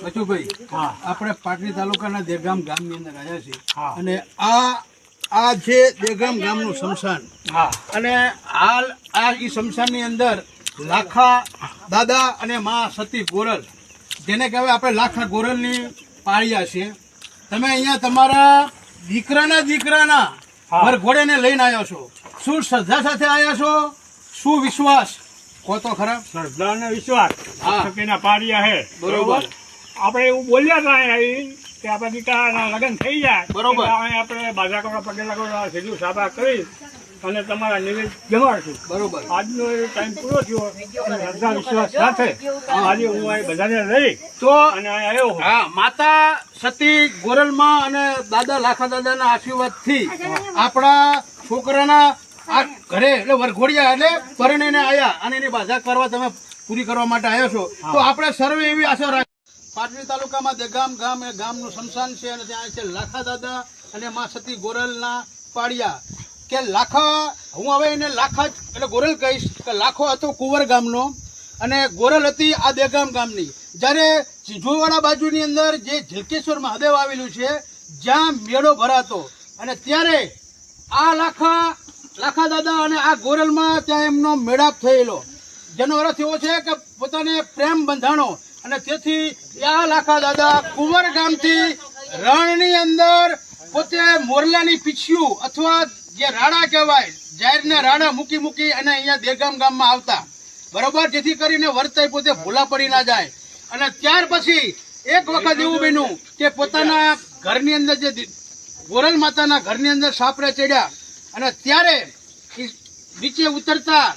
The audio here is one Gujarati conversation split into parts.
કચુભાઈ, આપણે પાટડી તાલુકાના દેગામ ગામની અંદર આવ્યા છીએ અને આ છે દેગામ ગામનું શમશાન અને હાલ આ ઈ શમશાનની અંદર લાખા દાદા અને માં સતી ગોરલ, જેને કહેવાય આપણે લાખા ગોરલની પાળિયા છે. તમે અહીંયા તમારા દીકરાના વરઘોડેને લઈને આવ્યા છો. શું શ્રદ્ધા સાથે આવ્યા છો? શું વિશ્વાસ કહો તો ખરા? શ્રદ્ધા અને વિશ્વાસ સતીના પાળિયા હે. બરોબર. આપણે એવું બોલ્યા હતા કે આપણા દીકરાના લગ્ન થઈ જાય. બરોબર. આપણે બાજા કરવા પગે લાગવા સીધું સાબા કરી અને તમારા નિવેદ જમાડશું. બરોબર. આજનો ટાઈમ પૂરો થયો. શ્રદ્ધા વિશ્વાસ સાથે આજે હું અહીં બધાને લઈ તો અને આવ્યો. હા, માતા સતી ગોરલમાં અને દાદા લાખા દાદાના આશીર્વાદથી આપણા છોકરાના આ ઘરે એટલે વરઘોડિયા એટલે પરણીને આવ્યા અને એની બાધા કરવા તમે પૂરી કરવા માટે આવ્યો છો. તો આપણે સર્વે એવી આશા રાખીએ. પાટડી તાલુકામાં દેગામ ગામ એ ગામનું શમશાન છે અને ત્યાં છે લાખા દાદા અને માં સતી ગોરલના પાળિયા. કે લાખા, હું હવે એને લાખા એટલે ગોરલ કહીશ કે લાખો હતો કુંવર ગામનો અને ગોરલ હતી આ દેગામ ગામની. જ્યારે ઝીંઝુવાડા બાજુની અંદર જે ઝીલકેશ્વર મહાદેવ આવેલું છે જ્યાં મેળો ભરાતો અને ત્યારે આ લાખા દાદા અને આ ગોરલમાં ત્યાં એમનો મેળાપ થયેલો, જેનો અર્થ એવો છે કે પોતાને પ્રેમ બંધાણો અને તેથી આ લાખા દાદા કુંવર ગામથી રણની અંદર પોતે મોરલાની પીછ્યું અથવા જે રાડા કહેવાય જાહેરના રાડા મૂકી અને અહીંયા દેગામ ગામમાં આવતા, બરોબર, જેથી કરીને વર્તાય પોતે ભૂલા પડી ના જાય. અને ત્યાર પછી એક વખત એવું બન્યું કે પોતાના ઘરની અંદર જે ગોરલ માતાના ઘરની અંદર સાપરે ચડ્યા અને ત્યારે નીચે ઉતરતા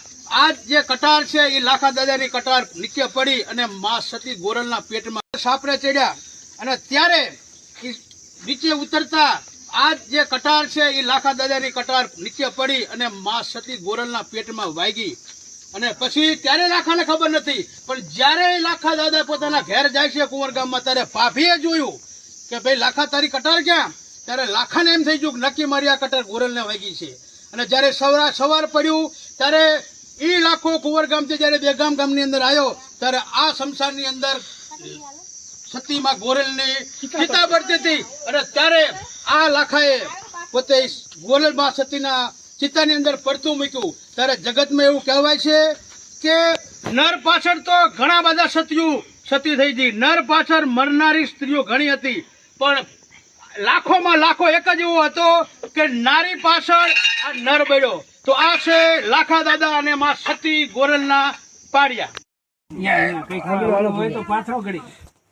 આ જે કટાર છે એ લાખા દાદાની કટાર નીચે પડી અને માં સતી ગોરલના પેટમાં સાપરે ચડ્યા અને ત્યારે નીચે ઉતરતા આ જે કટાર છે એ લાખા દાદાની કટાર નીચે પડી અને માં સતી ગોરલના પેટમાં વાગી. અને પછી ત્યારે લાખાને ખબર નથી, પણ જ્યારે લાખા દાદા પોતાના ઘેર જાય છે કુંવર ગામમાં ત્યારે ભાભીએ જોયું કે ભાઈ લાખા તારી કટાર ક્યાં? ત્યારે લાખાને એમ થઈ ગયું કે નક્કી મારી આ કટાર ગોરલને વાગી છે. અને જ્યારે સવાર પડ્યું ત્યારે એ લાખો કુંવર ગામથી જયારે દેગામ ગામની અંદર આવ્યો ત્યારે આ શમશાનની અંદર સતીમાં ગોરલની ચિતા પડતી હતી અને ત્યારે આ લાખાએ પોતે ગોરલમાં સતીના ચિતાની અંદર પડતું મૂક્યું. ત્યારે જગતમાં એવું કહેવાય છે કે નર પાછળ તો ઘણા બધા સતી થઈ ગઈ, નર પાછળ મરનારી સ્ત્રીઓ ઘણી હતી, પણ લાખોમાં લાખો એક જ એવો હતો કે નારી પાછળ આ નર બળ્યો. તો આ છે લાખા દાદા અને માં સતી ગોરલના પાળિયા.